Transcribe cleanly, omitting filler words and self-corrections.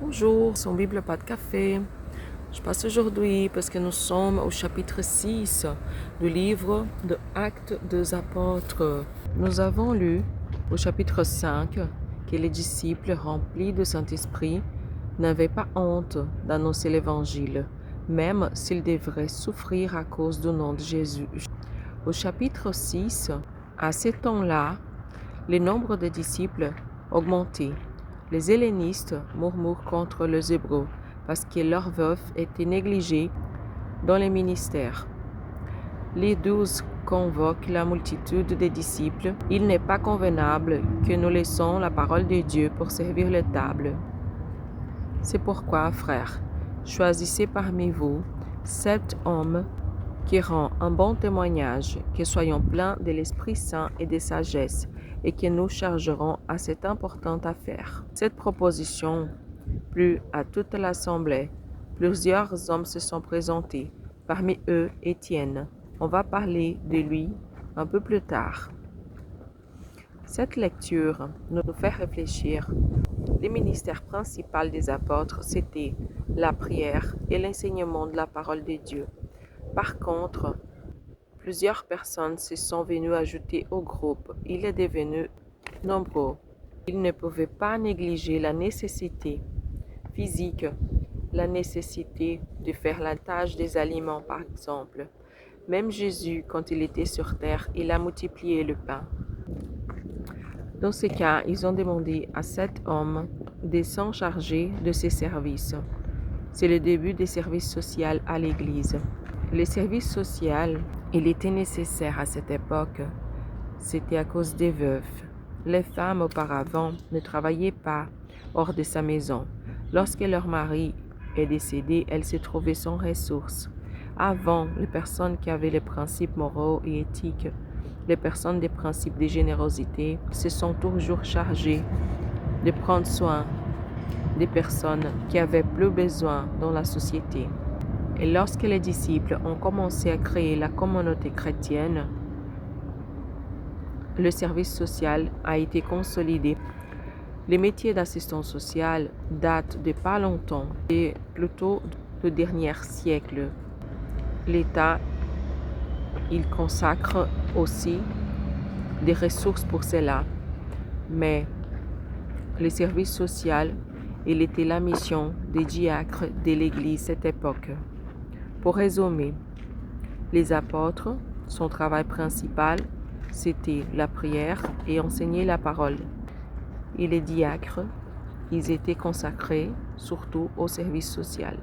Bonjour, son Bible pas de café. Je passe aujourd'hui parce que nous sommes au chapitre 6 du livre de Actes des Apôtres. Nous avons lu au chapitre 5 que les disciples remplis du Saint-Esprit n'avaient pas honte d'annoncer l'Évangile, même s'ils devraient souffrir à cause du nom de Jésus. Au chapitre 6, à ce temps-là, le nombre de disciples augmentait. Les hellénistes murmurent contre les Hébreux parce que leurs veuves étaient négligées dans les ministères. Les 12 convoquent la multitude des disciples. Il n'est pas convenable que nous laissions la parole de Dieu pour servir les tables. C'est pourquoi, frères, choisissez parmi vous 7 hommes qui rend un bon témoignage, que soyons pleins de l'Esprit Saint et de sagesse, et que nous chargerons à cette importante affaire. Cette proposition plut à toute l'assemblée. Plusieurs hommes se sont présentés, parmi eux Étienne. On va parler de lui un peu plus tard. Cette lecture nous fait réfléchir. Le ministère principal des apôtres, c'était la prière et l'enseignement de la parole de Dieu. Par contre, plusieurs personnes se sont venues ajouter au groupe. Il est devenu nombreux. Ils ne pouvaient pas négliger la nécessité physique, la nécessité de faire la tâche des aliments par exemple. Même Jésus, quand il était sur terre, il a multiplié le pain. Dans ce cas, ils ont demandé à 7 hommes de s'en charger de ces services. C'est le début des services sociaux à l'Église. Les services sociaux, il était nécessaire à cette époque. C'était à cause des veuves. Les femmes auparavant ne travaillaient pas hors de sa maison. Lorsque leur mari est décédé, elles se trouvaient sans ressources. Avant, les personnes qui avaient les principes moraux et éthiques, les personnes des principes de générosité, se sont toujours chargées de prendre soin des personnes qui avaient plus besoin dans la société. Et lorsque les disciples ont commencé à créer la communauté chrétienne, le service social a été consolidé. Les métiers d'assistance sociale datent de pas longtemps, et plutôt du dernier siècle. L'État, il consacre aussi des ressources pour cela. Mais le service social, il était la mission des diacres de l'Église cette époque. Pour résumer, les apôtres, son travail principal, c'était la prière et enseigner la parole. Et les diacres, ils étaient consacrés surtout au service social.